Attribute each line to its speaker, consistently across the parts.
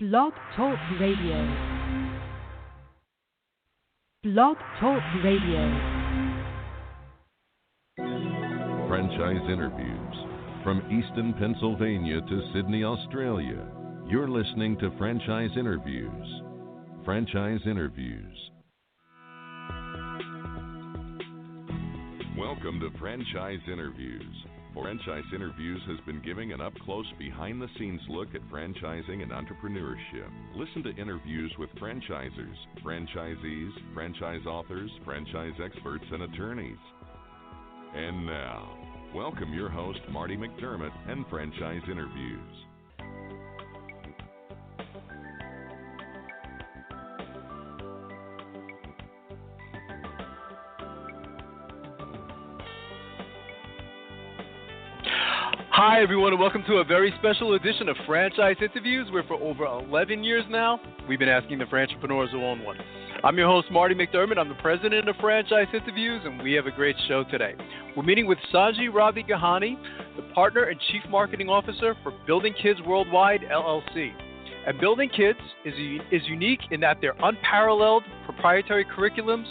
Speaker 1: Blog Talk Radio. Blog Talk Radio.
Speaker 2: Franchise interviews. From Easton, Pennsylvania to Sydney, Australia, you're listening to Franchise Interviews. Franchise Interviews. Welcome to Franchise Interviews. Franchise Interviews has been giving an up-close, behind-the-scenes look at franchising and entrepreneurship. Listen to interviews with franchisers, franchisees, franchise authors, franchise experts, and attorneys. And now, welcome your host, Marty McDermott, and Franchise Interviews.
Speaker 3: Hi, everyone, and welcome to a very special edition of Franchise Interviews, where for over 11 years now, we've been asking the entrepreneurs who own one. I'm your host, Marty McDermott. I'm the president of Franchise Interviews, and we have a great show today. We're meeting with Sanjay Ravi Gehani, the partner and chief marketing officer for Building Kidz Worldwide, LLC. And Building Kidz is unique in that their unparalleled proprietary curriculums,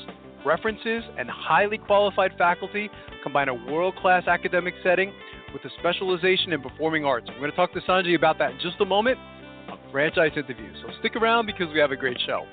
Speaker 3: references, and highly qualified faculty combine a world-class academic setting with a specialization in performing arts. We're going to talk to Sanjay about that in just a moment on Franchise Interviews. So stick around because we have a great show.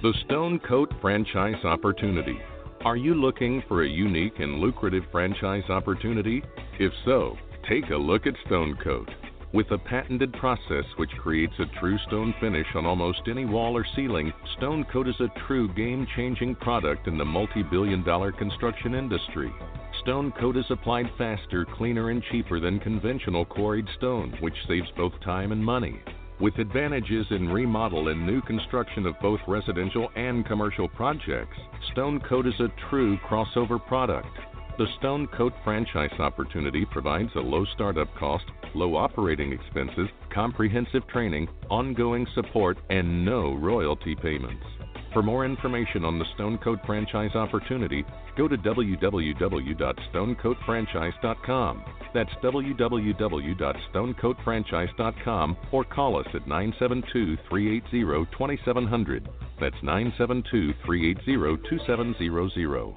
Speaker 2: The Stone Coat Franchise Opportunity. Are you looking for a unique and lucrative franchise opportunity? If so, take a look at Stone Coat. With a patented process which creates a true stone finish on almost any wall or ceiling, Stone Coat is a true game-changing product in the multi-billion-dollar construction industry. Stone Coat is applied faster, cleaner, and cheaper than conventional quarried stone, which saves both time and money. With advantages in remodel and new construction of both residential and commercial projects, Stone Coat is a true crossover product. The Stone Coat franchise opportunity provides a low startup cost, low operating expenses, comprehensive training, ongoing support, and no royalty payments. For more information on the Stone Coat franchise opportunity, go to www.stonecoatfranchise.com. That's www.stonecoatfranchise.com, or call us at 972-380-2700. That's 972-380-2700.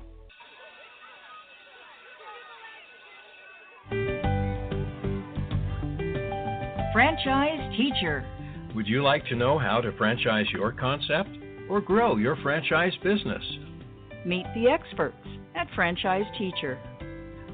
Speaker 4: Franchise Teacher.
Speaker 5: Would you like to know how to franchise your concept or grow your franchise business?
Speaker 4: Meet the experts at Franchise Teacher.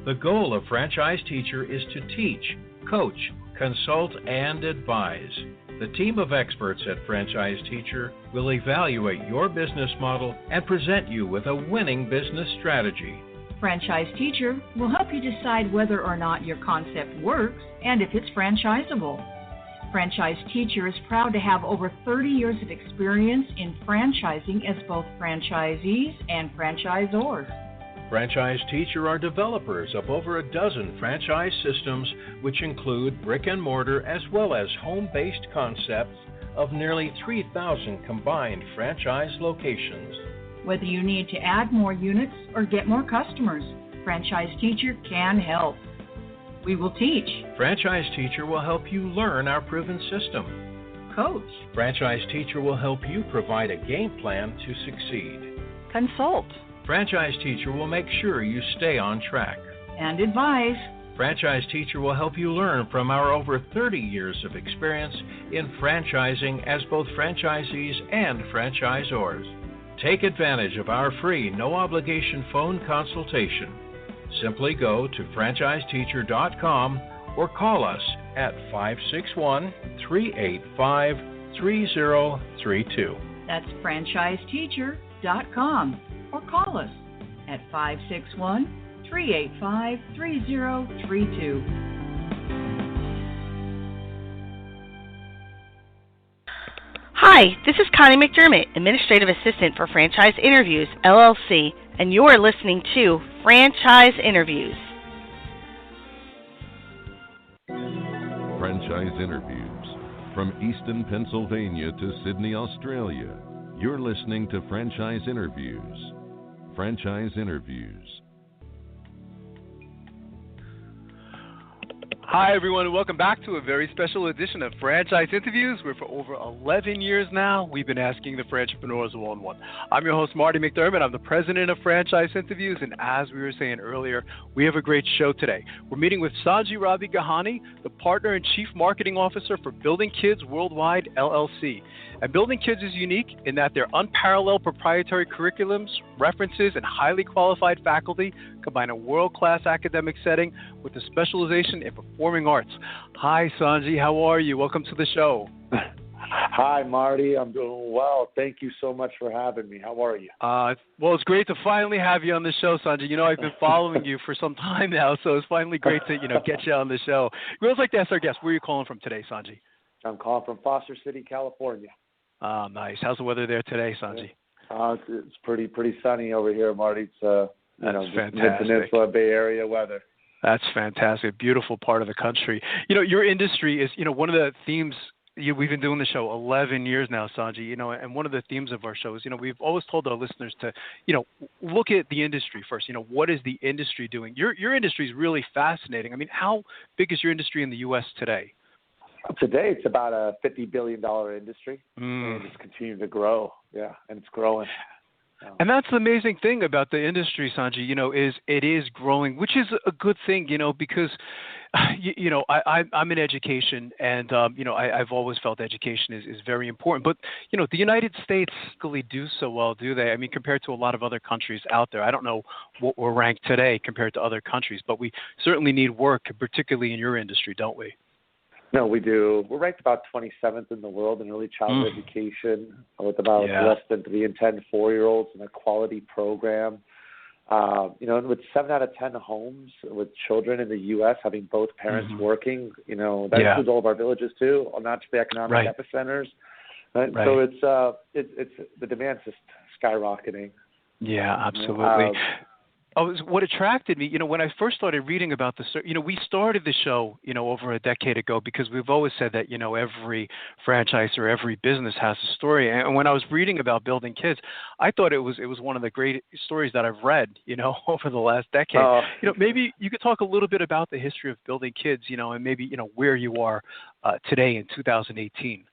Speaker 5: The goal of Franchise Teacher is to teach, coach, consult, and advise. The team of experts at Franchise Teacher will evaluate your business model and present you with a winning business strategy.
Speaker 4: Franchise Teacher will help you decide whether or not your concept works and if it's franchisable. Franchise Teacher is proud to have over 30 years of experience in franchising as both franchisees and franchisors.
Speaker 5: Franchise Teacher are developers of over a dozen franchise systems, which include brick and mortar as well as home-based concepts of nearly 3,000 combined franchise locations.
Speaker 4: Whether you need to add more units or get more customers, Franchise Teacher can help. We will teach.
Speaker 5: Franchise Teacher will help you learn our proven system.
Speaker 4: Coach.
Speaker 5: Franchise Teacher will help you provide a game plan to succeed.
Speaker 4: Consult.
Speaker 5: Franchise Teacher will make sure you stay on track.
Speaker 4: And advise.
Speaker 5: Franchise Teacher will help you learn from our over 30 years of experience in franchising as both franchisees and franchisors. Take advantage of our free, no-obligation phone consultation. Simply go to franchiseteacher.com or call us at 561-385-3032.
Speaker 4: That's franchiseteacher.com or call us at 561-385-3032.
Speaker 6: Hi, this is Connie McDermott, Administrative Assistant for Franchise Interviews, LLC, and you're listening to Franchise Interviews.
Speaker 2: Franchise Interviews. From Easton, Pennsylvania to Sydney, Australia, you're listening to Franchise Interviews. Franchise Interviews.
Speaker 3: Hi, everyone, and welcome back to a very special edition of Franchise Interviews, where for over 11 years now, we've been asking the Franchipreneurs one-on-one. I'm your host, Marty McDermott. I'm the president of Franchise Interviews, and as we were saying earlier, we have a great show today. We're meeting with Sanjay Ravi Gehani, the partner and chief marketing officer for Building Kidz Worldwide, LLC. And Building Kidz is unique in that their unparalleled proprietary curriculums, references, and highly qualified faculty combine a world-class academic setting with a specialization in performing arts. Hi, Sanjay. How are you? Welcome to the show.
Speaker 7: Hi, Marty. I'm doing well. Thank you so much for having me. How are you?
Speaker 3: Well, it's great to finally have you on the show, Sanjay. You know, I've been following you for some time now, so it's finally great to, get you on the show. We always like to ask our guests, where are you calling from today, Sanjay?
Speaker 7: I'm calling from Foster City, California.
Speaker 3: Oh, nice. How's the weather there today, Sanjay?
Speaker 7: It's pretty sunny over here, Marty. It's
Speaker 3: fantastic.
Speaker 7: Mid-Peninsula Bay Area weather.
Speaker 3: That's fantastic. Beautiful part of the country. Your industry is, one of the themes. We've been doing the show 11 years now, Sanjay. And one of the themes of our show is, we've always told our listeners to, look at the industry first. What is the industry doing? Your industry is really fascinating. I mean, how big is your industry in the U.S. today?
Speaker 7: Today, it's about a $50 billion industry, and it's continuing to grow. Yeah, and it's growing.
Speaker 3: And that's the amazing thing about the industry, Sanjay, is it is growing, which is a good thing, because, I'm in education, and, I've always felt education is very important. But, the United States really do so well, do they? I mean, compared to a lot of other countries out there. I don't know what we're ranked today compared to other countries, but we certainly need work, particularly in your industry, don't we?
Speaker 7: No, we do. We're ranked about 27th in the world in early childhood education, with about less than 3 in 10 4-year-olds in a quality program. And with 7 out of 10 homes with children in the U.S. having both parents working, that includes all of our villages too, not just the economic epicenters. Right? So it's the demand's just skyrocketing.
Speaker 3: Yeah, absolutely. What attracted me, when I first started reading about this, we started the show, over a decade ago because we've always said that, every franchise or every business has a story. And when I was reading about Building Kidz, I thought it was one of the great stories that I've read, over the last decade. Maybe you could talk a little bit about the history of Building Kidz, and maybe, where you are today in 2018.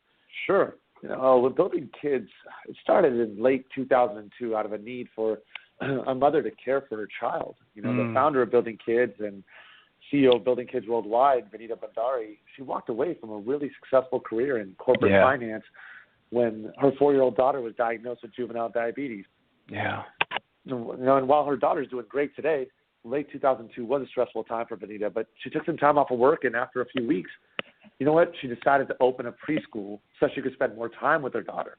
Speaker 7: Sure. With Building Kidz, it started in late 2002 out of a need for a mother to care for her child. The founder of Building Kidz and CEO of Building Kidz Worldwide, Vanita Bhandari, she walked away from a really successful career in corporate finance when her 4-year-old daughter was diagnosed with juvenile diabetes. Yeah. And while her daughter's doing great today, late 2002 was a stressful time for Vanita, but she took some time off of work, and after a few weeks, she decided to open a preschool so she could spend more time with her daughter.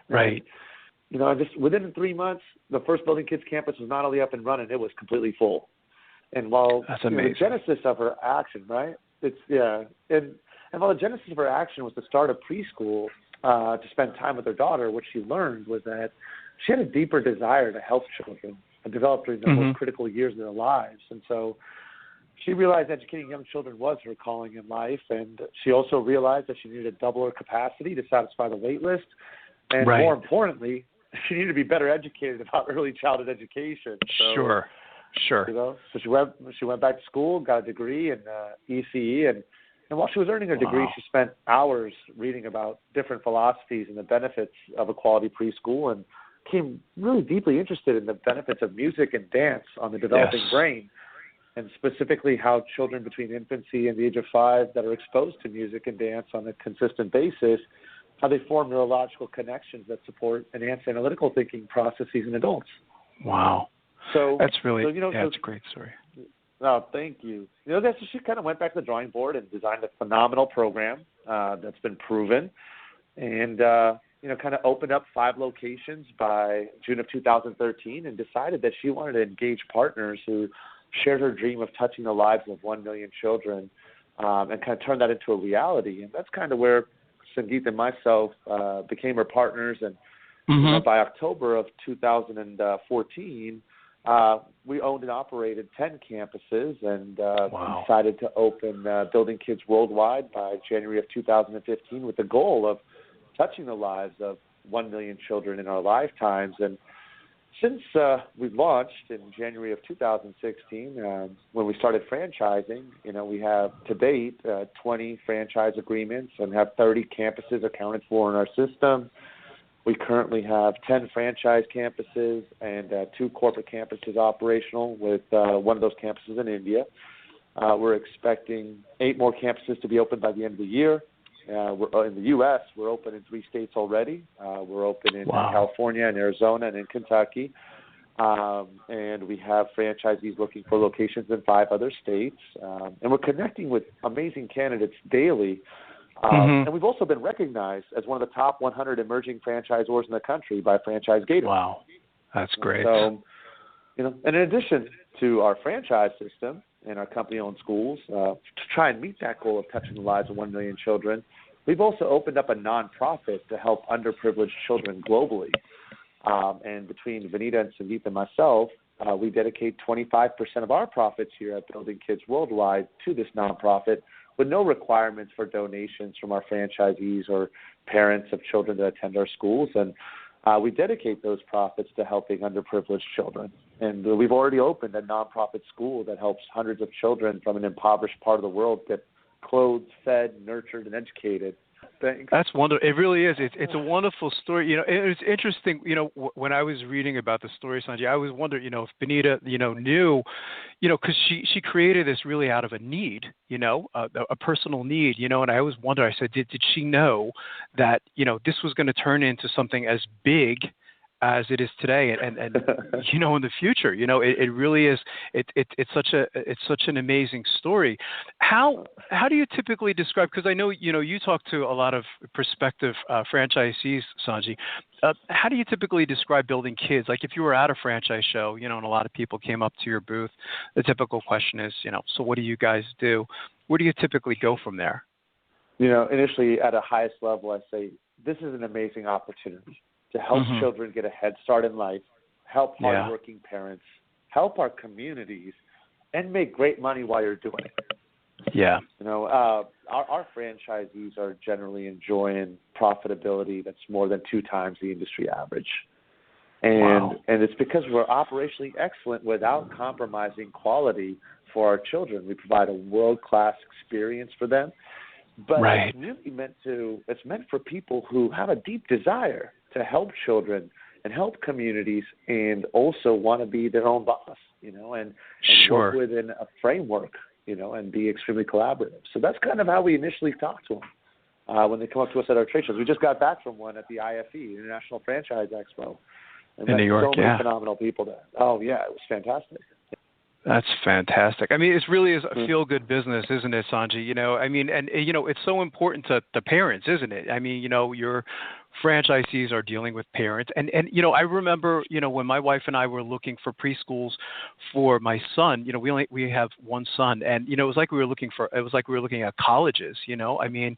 Speaker 3: Right.
Speaker 7: Just within 3 months, the first Building Kidz campus was not only up and running, it was completely full. And while the genesis of her action, right? And while the genesis of her action was to start a preschool to spend time with her daughter, what she learned was that she had a deeper desire to help children and develop during the most critical years of their lives. And so she realized educating young children was her calling in life, and she also realized that she needed to double her capacity to satisfy the wait list. And more importantly, she needed to be better educated about early childhood education. So,
Speaker 3: Sure.
Speaker 7: So she went back to school, got a degree in ECE, and while she was earning her degree, she spent hours reading about different philosophies and the benefits of a quality preschool, and became really deeply interested in the benefits of music and dance on the developing brain, and specifically how children between infancy and the age of 5 that are exposed to music and dance on a consistent basis, how they form neurological connections that support enhanced analytical thinking processes in adults.
Speaker 3: Wow.
Speaker 7: So
Speaker 3: that's really, it's a great story.
Speaker 7: No, thank you. She kind of went back to the drawing board and designed a phenomenal program that's been proven, and kind of opened up 5 locations by June of 2013, and decided that she wanted to engage partners who shared her dream of touching the lives of 1 million children, and kind of turn that into a reality. And that's kind of where Sangeet and myself became her partners, and by October of 2014, we owned and operated 10 campuses, and decided to open Building Kidz Worldwide by January of 2015 with the goal of touching the lives of 1 million children in our lifetimes. And Since we launched in January of 2016, when we started franchising, we have to date 20 franchise agreements and have 30 campuses accounted for in our system. We currently have 10 franchise campuses and 2 corporate campuses operational, with one of those campuses in India. We're expecting 8 more campuses to be open by the end of the year. We're in the U.S., we're open in 3 states already. We're open in California and Arizona and in Kentucky. And we have franchisees looking for locations in 5 other states. And we're connecting with amazing candidates daily. And we've also been recognized as one of the top 100 emerging franchisors in the country by Franchise Gator.
Speaker 3: Wow, that's great.
Speaker 7: So, and in addition to our franchise system and our company-owned schools, to try and meet that goal of touching the lives of 1 million children, we've also opened up a nonprofit to help underprivileged children globally. And between Vanita and Sangeeta and myself, we dedicate 25% of our profits here at Building Kidz Worldwide to this nonprofit, with no requirements for donations from our franchisees or parents of children that attend our schools. And we dedicate those profits to helping underprivileged children. And we've already opened a nonprofit school that helps hundreds of children from an impoverished part of the world get clothed, fed, nurtured, and educated. Thanks.
Speaker 3: That's wonderful. It really is. It's a wonderful story. It's interesting. When I was reading about the story, Sanjay, I always wondered, if Benita, knew, because she created this really out of a need, a personal need, and I always wonder. I said, did she know that this was going to turn into something as big as it is today, and in the future, it really is. It's such an amazing story. How do you typically describe? Because I know you talk to a lot of prospective franchisees, Sanjay. How do you typically describe Building Kidz? Like if you were at a franchise show, and a lot of people came up to your booth, the typical question is, so what do you guys do? Where do you typically go from there?
Speaker 7: Initially at a highest level, I say this is an amazing opportunity to help children get a head start in life, help hardworking parents, help our communities, and make great money while you're doing it.
Speaker 3: Yeah.
Speaker 7: Our franchisees are generally enjoying profitability that's more than 2 times the industry average. And it's because we're operationally excellent without compromising quality for our children. We provide a world-class experience for them. But it's really meant for people who have a deep desire to help children and help communities, and also want to be their own boss, and work within a framework, and be extremely collaborative. So that's kind of how we initially talk to them when they come up to us at our trade shows. We just got back from one at the IFE, International Franchise Expo. And
Speaker 3: in New York,
Speaker 7: so many phenomenal people there. Oh, yeah, it was fantastic.
Speaker 3: That's fantastic. I mean, it really is a feel-good business, isn't it, Sanjay? It's so important to the parents, isn't it? I mean, your franchisees are dealing with parents. And I remember, when my wife and I were looking for preschools for my son, we have one son, and, it was like we were looking at colleges, I mean,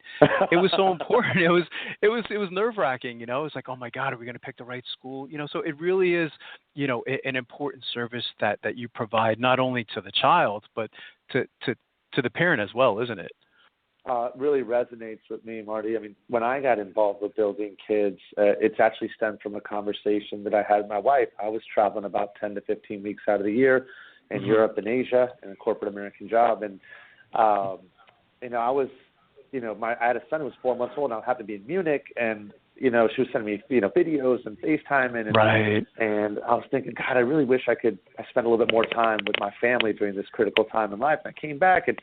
Speaker 3: it was so important. It was nerve-wracking, It was like, oh my God, are we going to pick the right school? So it really is, an important service that you provide, not only to the child, but to the parent as well, isn't it?
Speaker 7: It really resonates with me, Marty. I mean, when I got involved with Building Kidz, it's actually stemmed from a conversation that I had with my wife. I was traveling about 10 to 15 weeks out of the year in Europe and Asia in a corporate American job. And, I was, I had a son who was 4 months old, and I happened to be in Munich, and, she was sending me, videos and FaceTime. And I was thinking, God, I really wish I spent a little bit more time with my family during this critical time in life. And I came back, and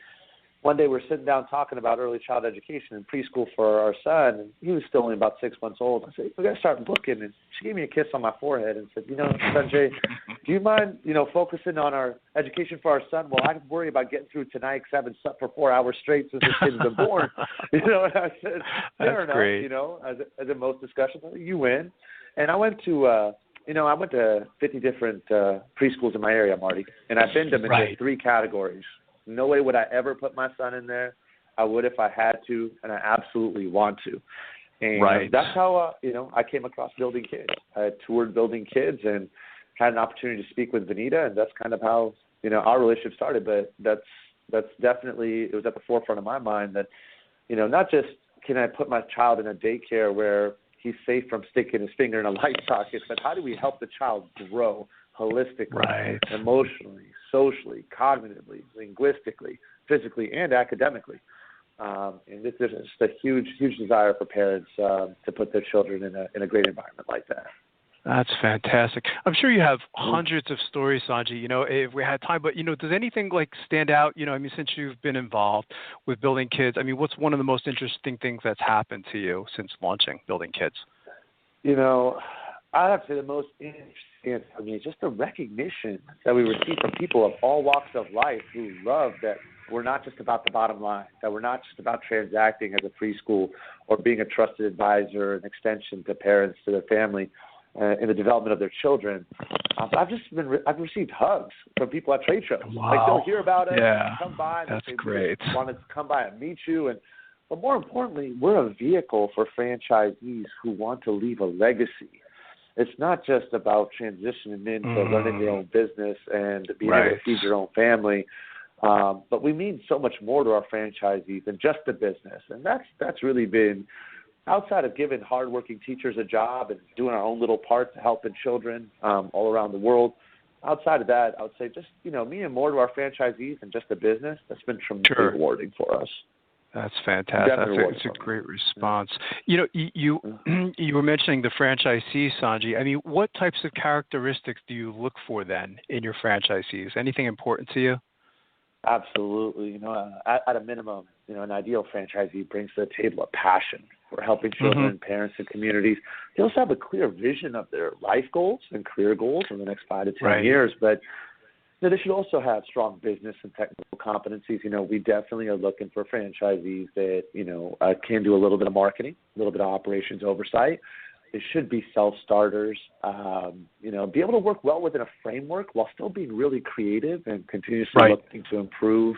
Speaker 7: one day we're sitting down talking about early child education and preschool for our son, and he was still only about 6 months old. I said, we got to start booking. And she gave me a kiss on my forehead and said, Sanjay, do you mind, focusing on our education for our son? Well, I can worry about getting through tonight because I haven't slept for 4 hours straight since this kid's been born. And I said, fair enough,
Speaker 3: great.
Speaker 7: As in most discussions, you win. And I went to 50 different preschools in my area, Marty, and I've been to them in 3 categories. No way would I ever put my son in there. I would if I had to, and I absolutely want to. And that's how, I came across Building Kidz. I toured Building Kidz and had an opportunity to speak with Vanita, and that's kind of how, our relationship started. But that's definitely, it was at the forefront of my mind that, not just can I put my child in a daycare where he's safe from sticking his finger in a light socket, but how do we help the child grow holistically, emotionally, socially, cognitively, linguistically, physically, and academically? And there's just a huge desire for parents to put their children in a great environment like that.
Speaker 3: That's fantastic. I'm sure you have hundreds of stories, Sanjay, if we had time, but, does anything stand out, since you've been involved with Building Kidz? What's one of the most interesting things that's happened to you since launching Building Kidz?
Speaker 7: I'd have to say the most interesting for me is just the recognition that we receive from people of all walks of life who love that we're not just about the bottom line, that we're not just about transacting as a preschool or being a trusted advisor, an extension to parents, to their family, in the development of their children. I've received hugs from people at trade shows.
Speaker 3: Wow.
Speaker 7: They'll hear about us, come by, and
Speaker 3: that's
Speaker 7: they
Speaker 3: great.
Speaker 7: Want to come by and meet you. But more importantly, we're a vehicle for franchisees who want to leave a legacy. It's not just about transitioning into running your own business and being able to feed your own family. But we mean so much more to our franchisees than just the business. And that's really been, outside of giving hardworking teachers a job and doing our own little part to helping children all around the world, outside of that, I would say just, meaning more to our franchisees than just the business. That's been tremendously rewarding for us.
Speaker 3: That's fantastic. That's a great response. You were mentioning the franchisees, Sanjay. What types of characteristics do you look for then in your franchisees? Anything important to you?
Speaker 7: Absolutely. At a minimum, an ideal franchisee brings to the table a passion for helping children, parents, and communities. They also have a clear vision of their life goals and career goals in the next 5 to 10 years. But they should also have strong business and technical competencies. We definitely are looking for franchisees that, can do a little bit of marketing, a little bit of operations oversight. They should be self-starters, be able to work well within a framework while still being really creative and continuously looking to improve.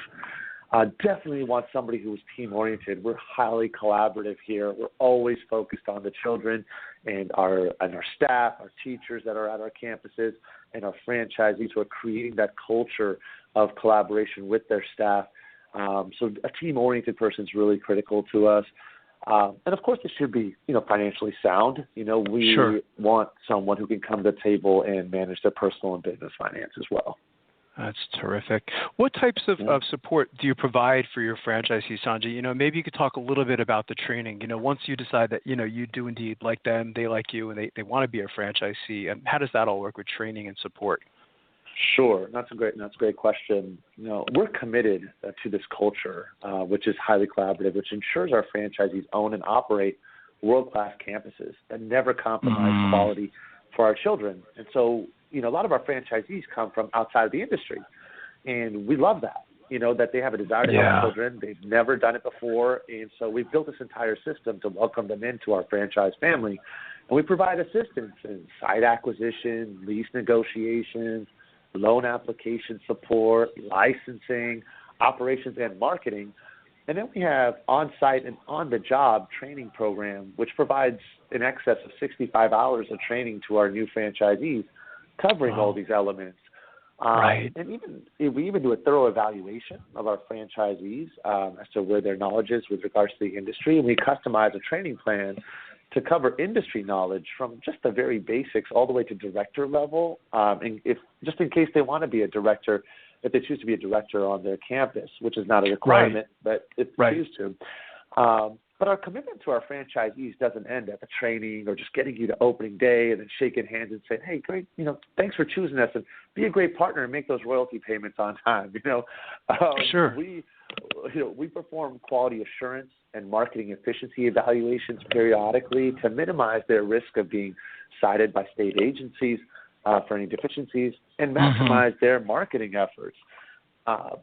Speaker 7: Definitely want somebody who is team-oriented. We're highly collaborative here. We're always focused on the children and our staff, our teachers that are at our campuses, and our franchisees who are creating that culture of collaboration with their staff. So a team-oriented person is really critical to us. And, of course, it should be, financially sound. We want someone who can come to the table and manage their personal and business finance as well.
Speaker 3: That's terrific. What types of support do you provide for your franchisees, Sanjay? Maybe you could talk a little bit about the training. Once you decide that, you do indeed like them, they like you, and they want to be a franchisee, how does that all work with training and support?
Speaker 7: Sure. That's a great question. We're committed to this culture, which is highly collaborative, which ensures our franchisees own and operate world-class campuses that never compromise quality for our children. And so, a lot of our franchisees come from outside of the industry, and we love that, that they have a desire to help children. They've never done it before, and so we've built this entire system to welcome them into our franchise family. And we provide assistance in site acquisition, lease negotiations, loan application support, licensing, operations, and marketing. And then we have on-site and on-the-job training program, which provides in excess of 65 hours of training to our new franchisees, covering all these elements. And we even do a thorough evaluation of our franchisees as to where their knowledge is with regards to the industry. And we customize a training plan to cover industry knowledge from just the very basics all the way to director level. And just in case they want to be a director, if they choose to be a director on their campus, which is not a requirement, but if they choose to. But our commitment to our franchisees doesn't end at the training or just getting you to opening day and then shaking hands and saying, hey, great, thanks for choosing us, and be a great partner and make those royalty payments on time. We perform quality assurance and marketing efficiency evaluations periodically to minimize their risk of being cited by state agencies for any deficiencies and maximize their marketing efforts.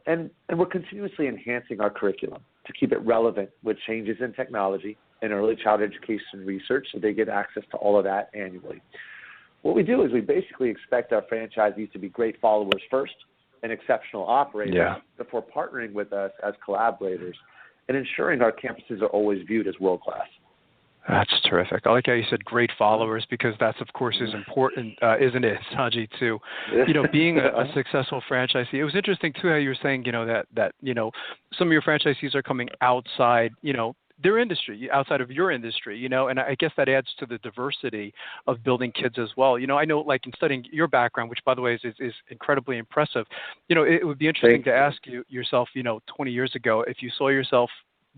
Speaker 7: And we're continuously enhancing our curriculum to keep it relevant with changes in technology and early childhood education research, so they get access to all of that annually. What we do is we basically expect our franchisees to be great followers first and exceptional operators before partnering with us as collaborators and ensuring our campuses are always viewed as world-class.
Speaker 3: That's terrific. I like how you said great followers, because that's, of course, is important, isn't it, Sanjay, too? Being a successful franchisee. It was interesting, too, how you were saying, that some of your franchisees are coming outside, their industry, outside of your industry, and I guess that adds to the diversity of Building Kidz as well. I know, like, in studying your background, which, by the way, is incredibly impressive, it would be interesting to ask yourself, 20 years ago, if you saw yourself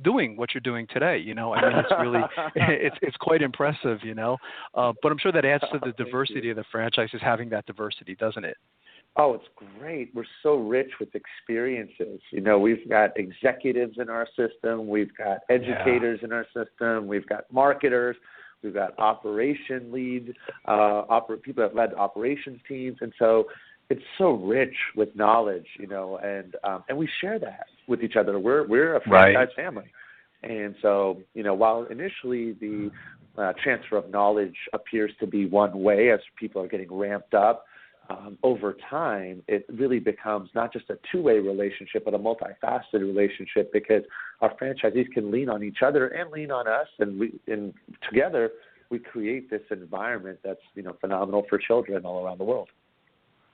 Speaker 3: doing what you're doing today. I mean, it's really, it's quite impressive, but I'm sure that adds to the diversity of the franchises, having that diversity, doesn't it?
Speaker 7: Oh, it's great. We're so rich with experiences. We've got executives in our system. We've got educators in our system. We've got marketers. We've got operation leads, people that led operations teams. And so it's so rich with knowledge, and we share that with each other. We're a franchise family. And so, while initially the transfer of knowledge appears to be one way as people are getting ramped up, over time, it really becomes not just a two-way relationship, but a multifaceted relationship, because our franchisees can lean on each other and lean on us, and together we create this environment that's phenomenal for children all around the world.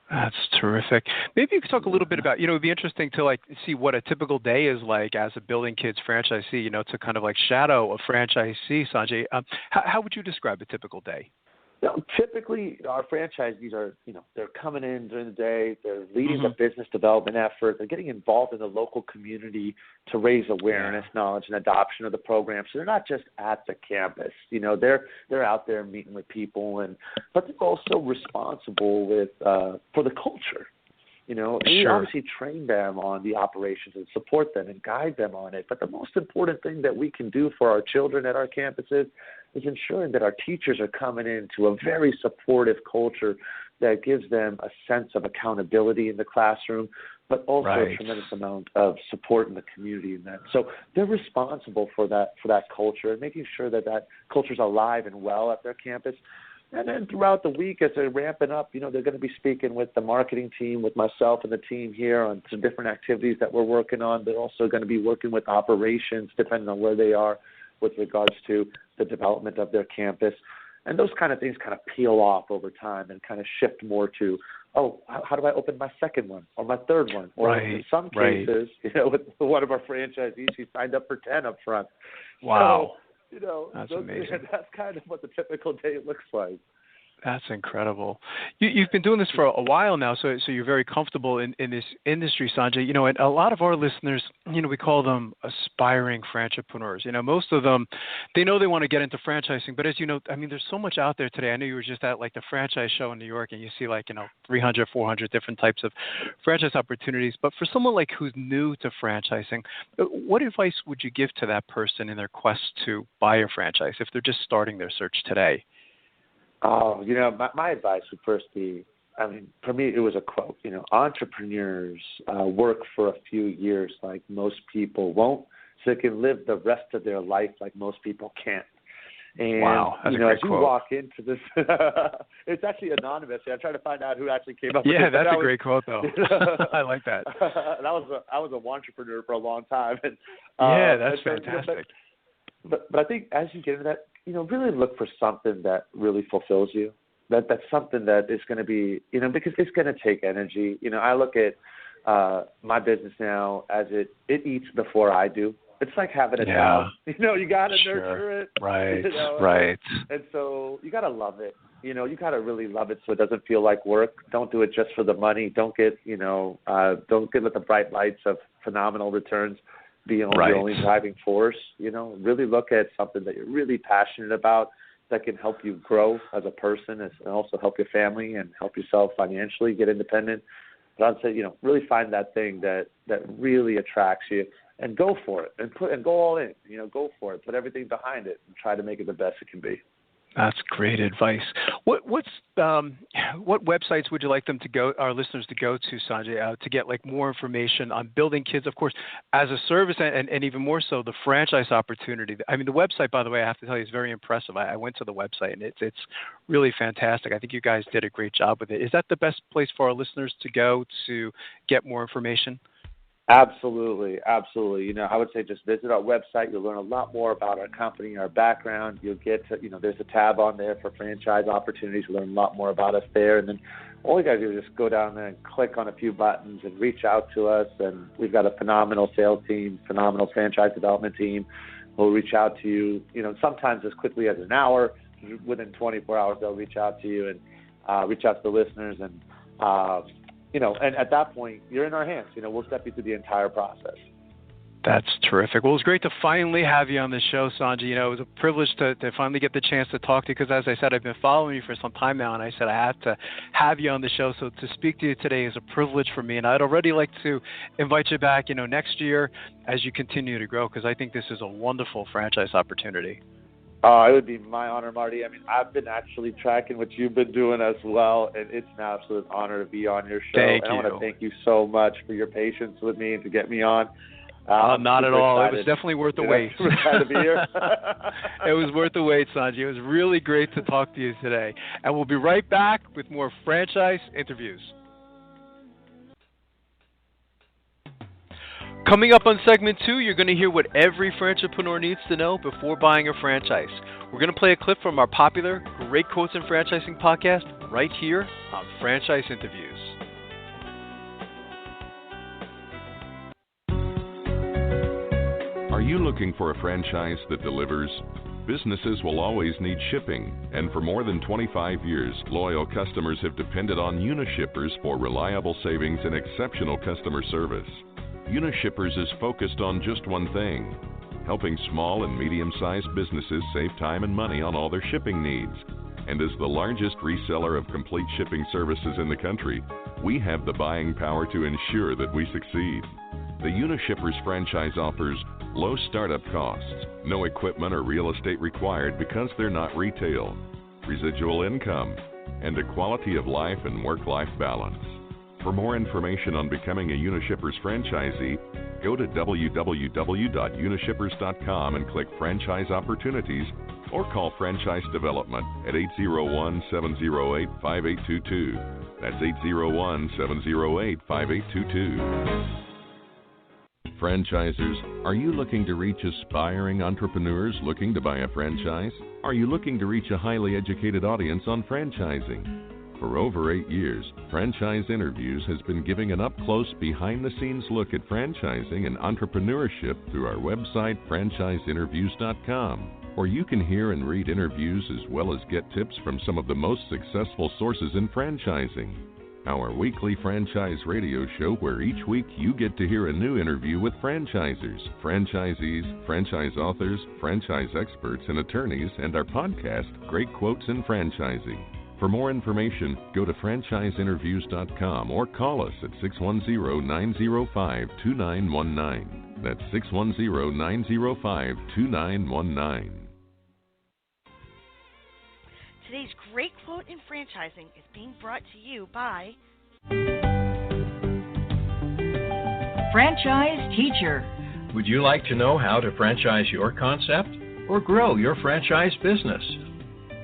Speaker 3: That's terrific. Maybe you could talk a little bit about, it'd be interesting to see what a typical day is like as a Building Kidz franchisee, to kind of shadow a franchisee, Sanjay. How would you describe a typical day?
Speaker 7: Typically, our franchisees are, they're coming in during the day, they're leading the business development effort, they're getting involved in the local community to raise awareness, knowledge, and adoption of the program. So they're not just at the campus, they're out there meeting with people, but they're also responsible for the culture. We obviously train them on the operations and support them and guide them on it. But the most important thing that we can do for our children at our campuses is ensuring that our teachers are coming into a very supportive culture that gives them a sense of accountability in the classroom, but also a tremendous amount of support in the community in that. So they're responsible for that culture and making sure that culture is alive and well at their campus. And then throughout the week, as they're ramping up, they're going to be speaking with the marketing team, with myself and the team here on some different activities that we're working on. They're also going to be working with operations, depending on where they are with regards to the development of their campus. And those kind of things kind of peel off over time and kind of shift more to, how do I open my second one or my third one? Or in some cases, with one of our franchisees, she signed up for 10 up front.
Speaker 3: Wow.
Speaker 7: So,
Speaker 3: that's amazing.
Speaker 7: That's kind of what the typical day looks like.
Speaker 3: That's incredible. You've been doing this for a while now, so you're very comfortable in this industry, Sanjay. And a lot of our listeners, we call them aspiring franchipreneurs. Most of them, they know they want to get into franchising, but as you know, I mean, there's so much out there today. I know you were just at the franchise show in New York, and you see 300, 400 different types of franchise opportunities. But for someone who's new to franchising, what advice would you give to that person in their quest to buy a franchise if they're just starting their search today?
Speaker 7: Oh, my advice would first be, for me, it was a quote. Entrepreneurs work for a few years like most people won't, so they can live the rest of their life like most people can't. And,
Speaker 3: wow, that's a great
Speaker 7: as you
Speaker 3: quote.
Speaker 7: walk into this, it's actually anonymous. I'm trying to find out who actually came up with it.
Speaker 3: Yeah, that's a great quote, though. I like that.
Speaker 7: And I was an entrepreneur for a long time. And,
Speaker 3: that's fantastic.
Speaker 7: But I think as you get into that, really look for something that really fulfills you. That's something that is going to be, because it's going to take energy. I look at my business now as it eats before I do. It's like having a child. You got to nurture it.
Speaker 3: Right, right.
Speaker 7: And so you got to love it. You got to really love it so it doesn't feel like work. Don't do it just for the money. Don't get let the bright lights of phenomenal returns be your only driving force. Really look at something that you're really passionate about that can help you grow as a person and also help your family and help yourself financially get independent. But I'd say, really find that thing that really attracts you and go for it and go all in. Go for it. Put everything behind it and try to make it the best it can be.
Speaker 3: That's great advice. What websites would you like our listeners to go to, Sanjay, to get more information on Building Kidz, of course, as a service, and even more so the franchise opportunity? I mean, the website, by the way, I have to tell you, is very impressive. I went to the website, and it's really fantastic. I think you guys did a great job with it. Is that the best place for our listeners to go to get more information?
Speaker 7: Absolutely. I would say just visit our website. You'll learn a lot more about our company, our background. You'll get to, there's a tab on there for franchise opportunities. You'll learn a lot more about us there. And then all you got to do is just go down there and click on a few buttons and reach out to us. And we've got a phenomenal sales team, phenomenal franchise development team who will reach out to you, sometimes as quickly as an hour. Within 24 hours, they'll reach out to you and reach out to the listeners. And, and at that point, you're in our hands. We'll step you through the entire process.
Speaker 3: That's terrific. Well, it was great to finally have you on the show, Sanjay. It was a privilege to finally get the chance to talk to you because, as I said, I've been following you for some time now, and I said I have to have you on the show. So to speak to you today is a privilege for me, and I'd already like to invite you back, next year as you continue to grow, because I think this is a wonderful franchise opportunity.
Speaker 7: It would be my honor, Marty. I mean, I've been actually tracking what you've been doing as well, and it's an absolute honor to be on your show.
Speaker 3: Thank you.
Speaker 7: I want to thank you so much for your patience with me and to get me on.
Speaker 3: Not at all.
Speaker 7: Excited.
Speaker 3: It was definitely worth the wait.
Speaker 7: Excited to be here.
Speaker 3: It was worth the wait, Sanjay. It was really great to talk to you today. And we'll be right back with more franchise interviews. Coming up on segment 2, you're going to hear what every franchipreneur needs to know before buying a franchise. We're going to play a clip from our popular Great Quotes in Franchising podcast right here on Franchise Interviews.
Speaker 2: Are you looking for a franchise that delivers? Businesses will always need shipping, and for more than 25 years, loyal customers have depended on Unishippers for reliable savings and exceptional customer service. Unishippers is focused on just one thing: helping small and medium-sized businesses save time and money on all their shipping needs. And as the largest reseller of complete shipping services in the country, we have the buying power to ensure that we succeed. The Unishippers franchise offers low startup costs, no equipment or real estate required because they're not retail, residual income, and a quality of life and work-life balance. For more information on becoming a Unishippers franchisee, go to www.unishippers.com and click Franchise Opportunities or call Franchise Development at 801-708-5822. That's 801-708-5822. Franchisers, are you looking to reach aspiring entrepreneurs looking to buy a franchise? Are you looking to reach a highly educated audience on franchising? For over 8 years, Franchise Interviews has been giving an up-close, behind-the-scenes look at franchising and entrepreneurship through our website, franchiseinterviews.com, where you can hear and read interviews as well as get tips from some of the most successful sources in franchising. Our weekly franchise radio show where each week you get to hear a new interview with franchisers, franchisees, franchise authors, franchise experts, and attorneys, and our podcast, Great Quotes in Franchising. For more information, go to franchiseinterviews.com or call us at 610-905-2919. That's 610-905-2919.
Speaker 6: Today's Great Quote in Franchising is being brought to you by
Speaker 4: Franchise Teacher.
Speaker 5: Would you like to know how to franchise your concept or grow your franchise business?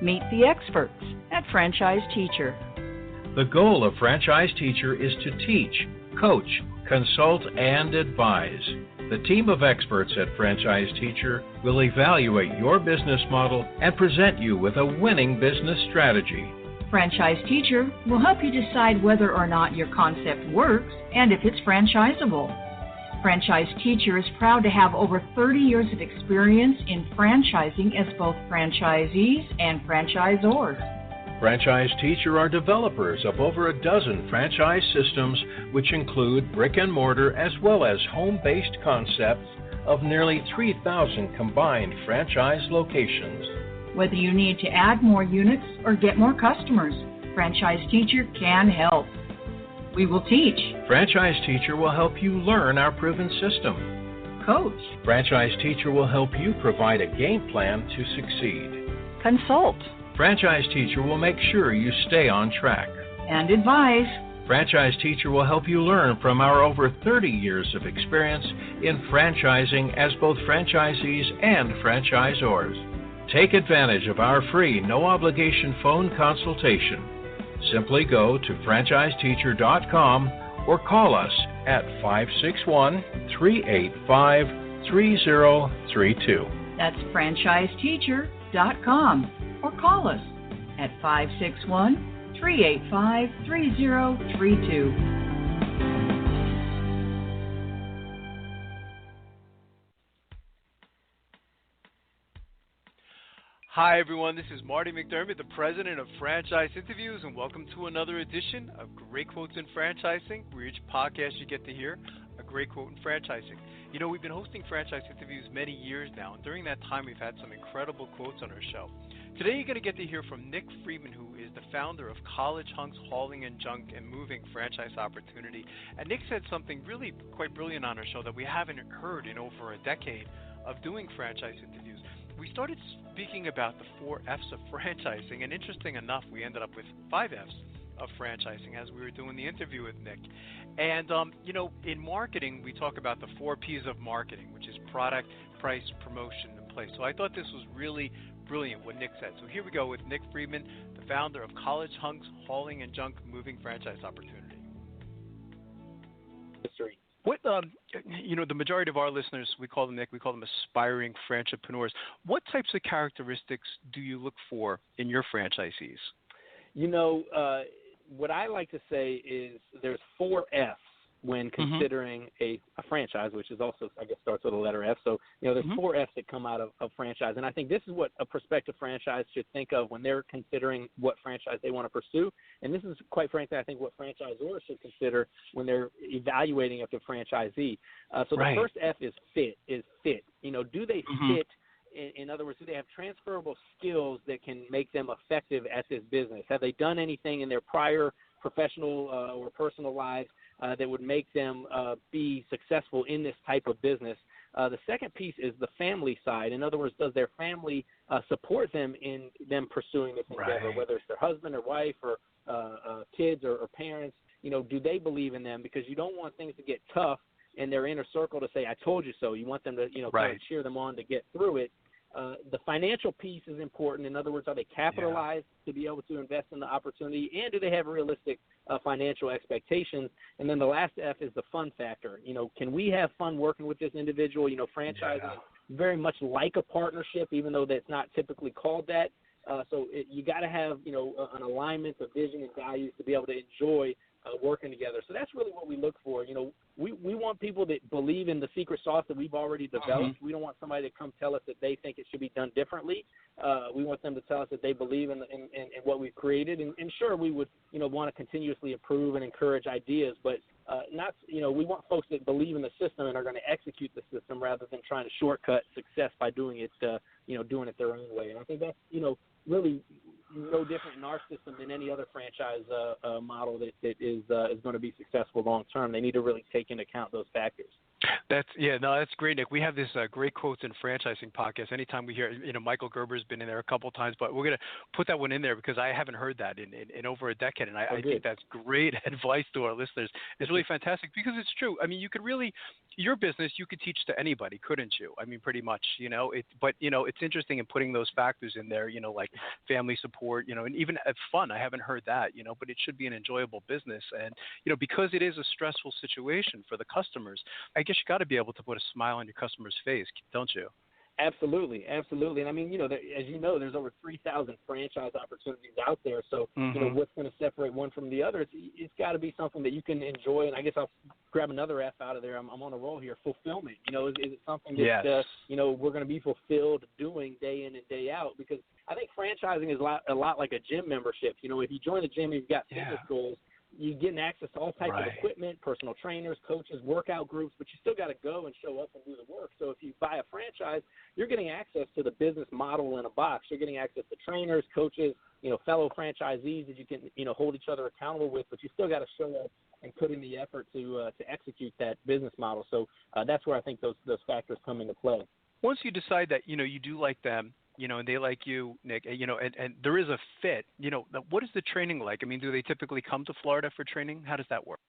Speaker 4: Meet the experts at Franchise Teacher.
Speaker 5: The goal of Franchise Teacher is to teach, coach, consult, and advise. The team of experts at Franchise Teacher will evaluate your business model and present you with a winning business strategy.
Speaker 4: Franchise Teacher will help you decide whether or not your concept works and if it's franchisable. Franchise Teacher is proud to have over 30 years of experience in franchising as both franchisees and franchisors.
Speaker 5: Franchise Teacher are developers of over a dozen franchise systems, which include brick and mortar as well as home-based concepts of nearly 3,000 combined franchise locations.
Speaker 4: Whether you need to add more units or get more customers, Franchise Teacher can help. We will teach.
Speaker 5: Franchise Teacher will help you learn our proven system.
Speaker 4: Coach.
Speaker 5: Franchise Teacher will help you provide a game plan to succeed.
Speaker 4: Consult.
Speaker 5: Franchise Teacher will make sure you stay on track.
Speaker 4: And advise.
Speaker 5: Franchise Teacher will help you learn from our over 30 years of experience in franchising as both franchisees and franchisors. Take advantage of our free, no-obligation phone consultation. Simply go to franchiseteacher.com or call us at 561-385-3032.
Speaker 4: That's franchiseteacher.com. Or call us at 561-385-3032.
Speaker 3: Hi, everyone. This is Marty McDermott, the president of Franchise Interviews, and welcome to another edition of Great Quotes in Franchising, where each podcast you get to hear a great quote in franchising. You know, we've been hosting Franchise Interviews many years now, and during that time, we've had some incredible quotes on our show. Today, you're going to get to hear from Nick Friedman, who is the founder of College Hunks Hauling and Junk and Moving Franchise Opportunity. And Nick said something really quite brilliant on our show that we haven't heard in over a decade of doing franchise interviews. We started speaking about the 4 F's of franchising, and interesting enough, we ended up with 5 F's of franchising as we were doing the interview with Nick. And, you know, in marketing, we talk about the 4 P's of marketing, which is product, price, promotion, and place. So I thought this was really brilliant what Nick said. So here we go with Nick Friedman, the founder of College Hunks Hauling and Junk Moving Franchise Opportunity.
Speaker 8: History.
Speaker 3: What, you know, the majority of our listeners, we call them, Nick, we call them aspiring franchipreneurs. What types of characteristics do you look for in your franchisees?
Speaker 8: You know, what I like to say is there's 4 F's when considering a franchise, which is also, I guess, starts with a letter F. So, you know, there's 4 F's that come out of franchise. And I think this is what a prospective franchise should think of when they're considering what franchise they want to pursue. And this is, quite frankly, I think what franchisors should consider when they're evaluating a franchisee. So the first F is fit. You know, do they fit? In other words, do they have transferable skills that can make them effective at this business? Have they done anything in their prior professional or personal lives that would make them be successful in this type of business? The second piece is the family side. In other words, does their family support them in them pursuing this endeavor, whether it's their husband or wife or kids or parents? You know, do they believe in them? Because you don't want things to get tough in their inner circle to say, I told you so. You want them to, you know, kind of cheer them on to get through it. The financial piece is important. In other words, are they capitalized to be able to invest in the opportunity, and do they have realistic financial expectations? And then the last F is the fun factor. You know, can we have fun working with this individual? You know, franchising is very much like a partnership, even though that's not typically called that. You got to have, you know, an alignment of vision and values to be able to enjoy working together. So that's really what we look for. You know, we want people that believe in the secret sauce that we've already developed. We don't want somebody to come tell us that they think it should be done differently. We want them to tell us that they believe in what we've created. And sure, we would, you know, want to continuously improve and encourage ideas, but not, you know, we want folks that believe in the system and are going to execute the system rather than trying to shortcut success by doing it, you know, doing it their own way. And I think that's, you know, really no different in our system than any other franchise model that is going to be successful long term. They need to really take into account those factors.
Speaker 3: That's great, Nick. We have this great quotes in franchising podcast. Anytime we hear, you know, Michael Gerber's been in there a couple of times, but we're going to put that one in there because I haven't heard that in over a decade, and I think that's great advice to our listeners. It's really fantastic because it's true. I mean, you could really, your business, you could teach to anybody, couldn't you? I mean, pretty much, you know. But you know, it's interesting in putting those factors in there, you know, like family support, you know, and even fun. I haven't heard that, you know, but it should be an enjoyable business, and you know, because it is a stressful situation for the customers, I guess you got to be able to put a smile on your customer's face, don't you?
Speaker 8: Absolutely. And I mean, you know, as you know, there's over 3,000 franchise opportunities out there. So, you know, what's going to separate one from the other? It's got to be something that you can enjoy. And I guess I'll grab another F out of there. I'm on a roll here. Fulfillment. You know, is it something that you know, we're going to be fulfilled doing day in and day out? Because I think franchising is a lot like a gym membership. You know, if you join the gym, you've got fitness goals. You're getting access to all types of equipment, personal trainers, coaches, workout groups, but you still got to go and show up and do the work. So if you buy a franchise, you're getting access to the business model in a box. You're getting access to trainers, coaches, you know, fellow franchisees that you can, you know, hold each other accountable with, but you still got to show up and put in the effort to execute that business model. So that's where I think those factors come into play.
Speaker 3: Once you decide that, you know, you do like them, you know, and they like you, Nick, you know, and there is a fit, you know, what is the training like? I mean, do they typically come to Florida for training? How does that work?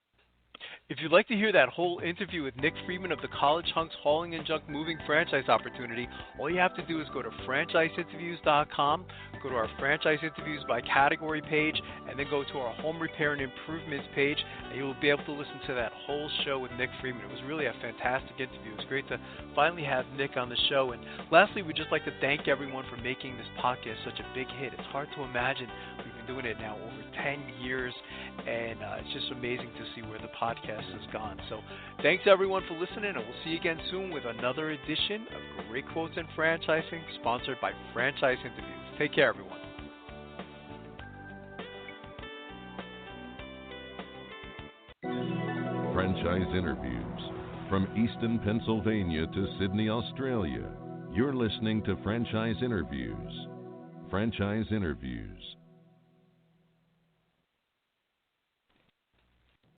Speaker 3: If you'd like to hear that whole interview with Nick Friedman of the College Hunks Hauling and Junk Moving Franchise Opportunity, all you have to do is go to franchiseinterviews.com, go to our franchise interviews by category page, and then go to our home repair and improvements page, and you'll be able to listen to that whole show with Nick Friedman. It was really a fantastic interview. It was great to finally have Nick on the show. And lastly, we'd just like to thank everyone for making this podcast such a big hit. It's hard to imagine. We've been doing it now over 10 years, and it's just amazing to see where the podcast has gone. So thanks everyone for listening, and we'll see you again soon with another edition of Great Quotes in Franchising, sponsored by Franchise Interviews. Take care, everyone.
Speaker 2: Franchise interviews. From Easton, Pennsylvania to Sydney, Australia, you're listening to Franchise Interviews. Franchise Interviews.